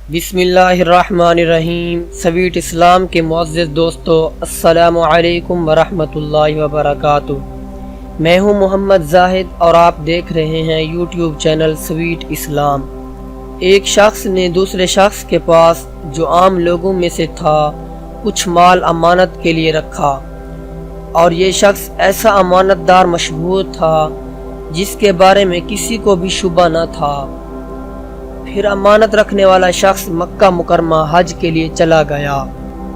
بسم اللہ الرحمن الرحیم۔ سویٹ اسلام کے معزز دوستو، السلام علیکم ورحمۃ اللہ وبرکاتہ۔ میں ہوں محمد زاہد اور آپ دیکھ رہے ہیں یوٹیوب چینل سویٹ اسلام۔ ایک شخص نے دوسرے شخص کے پاس جو عام لوگوں میں سے تھا کچھ مال امانت کے لیے رکھا، اور یہ شخص ایسا امانت دار مشہور تھا جس کے بارے میں کسی کو بھی شبہ نہ تھا۔ پھر امانت رکھنے والا شخص مکہ مکرمہ حج کے لیے چلا گیا۔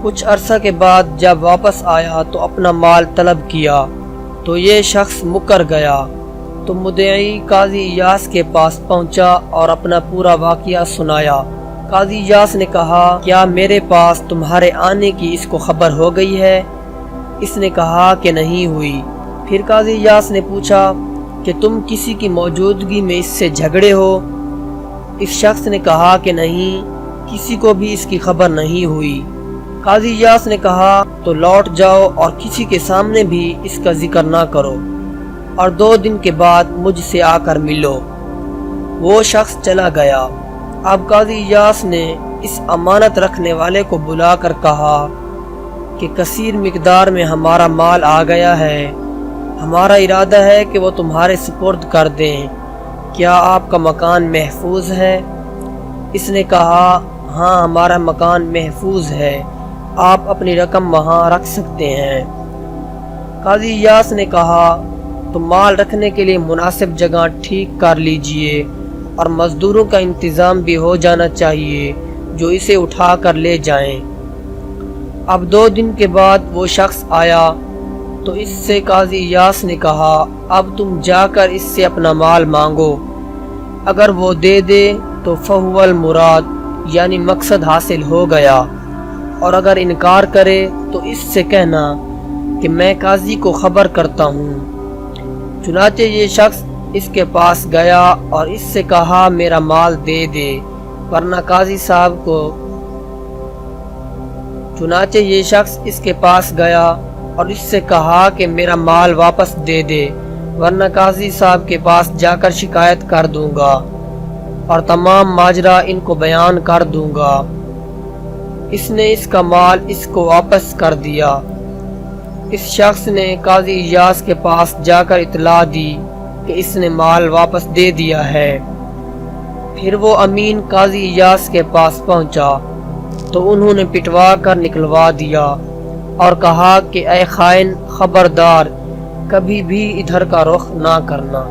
کچھ عرصہ کے بعد جب واپس آیا تو اپنا مال طلب کیا تو یہ شخص مکر گیا، تو مدعی قاضی ایاس کے پاس پہنچا اور اپنا پورا واقعہ سنایا۔ قاضی ایاس نے کہا، کیا میرے پاس تمہارے آنے کی اس کو خبر ہو گئی ہے؟ اس نے کہا کہ نہیں ہوئی۔ پھر قاضی ایاس نے پوچھا کہ تم کسی کی موجودگی میں اس سے جھگڑے ہو؟ اس شخص نے کہا کہ نہیں، کسی کو بھی اس کی خبر نہیں ہوئی۔ قاضی ایاس نے کہا، تو لوٹ جاؤ اور کسی کے سامنے بھی اس کا ذکر نہ کرو، اور 2 دن کے بعد مجھ سے آ کر ملو۔ وہ شخص چلا گیا۔ اب قاضی ایاس نے اس امانت رکھنے والے کو بلا کر کہا کہ کثیر مقدار میں ہمارا مال آ گیا ہے، ہمارا ارادہ ہے کہ وہ تمہارے سپرد کر دیں، کیا آپ کا مکان محفوظ ہے؟ اس نے کہا، ہاں ہمارا مکان محفوظ ہے، آپ اپنی رقم وہاں رکھ سکتے ہیں۔ قاضی ایاس نے کہا، تو مال رکھنے کے لیے مناسب جگہ ٹھیک کر لیجئے، اور مزدوروں کا انتظام بھی ہو جانا چاہیے جو اسے اٹھا کر لے جائیں۔ اب 2 دن کے بعد وہ شخص آیا تو اس سے قاضی ایاس نے کہا، اب تم جا کر اس سے اپنا مال مانگو، اگر وہ دے دے تو فہو المراد، یعنی مقصد حاصل ہو گیا، اور اگر انکار کرے تو اس سے کہنا کہ میں قاضی کو خبر کرتا ہوں۔ چنانچہ یہ شخص اس کے پاس گیا اور اس سے کہا، میرا مال دے دے ورنہ قاضی صاحب کو چنانچہ یہ شخص اس کے پاس گیا اور اس سے کہا کہ میرا مال واپس دے دے ورنہ قاضی صاحب کے پاس جا کر شکایت کر دوں گا اور تمام ماجرا ان کو بیان کر دوں گا۔ اس نے اس کا مال اس کو واپس کر دیا۔ اس شخص نے قاضی ایاس کے پاس جا کر اطلاع دی کہ اس نے مال واپس دے دیا ہے۔ پھر وہ امین قاضی ایاس کے پاس پہنچا تو انہوں نے پٹوا کر نکلوا دیا اور کہا کہ اے خائن، خبردار، کبھی بھی ادھر کا رخ نہ کرنا۔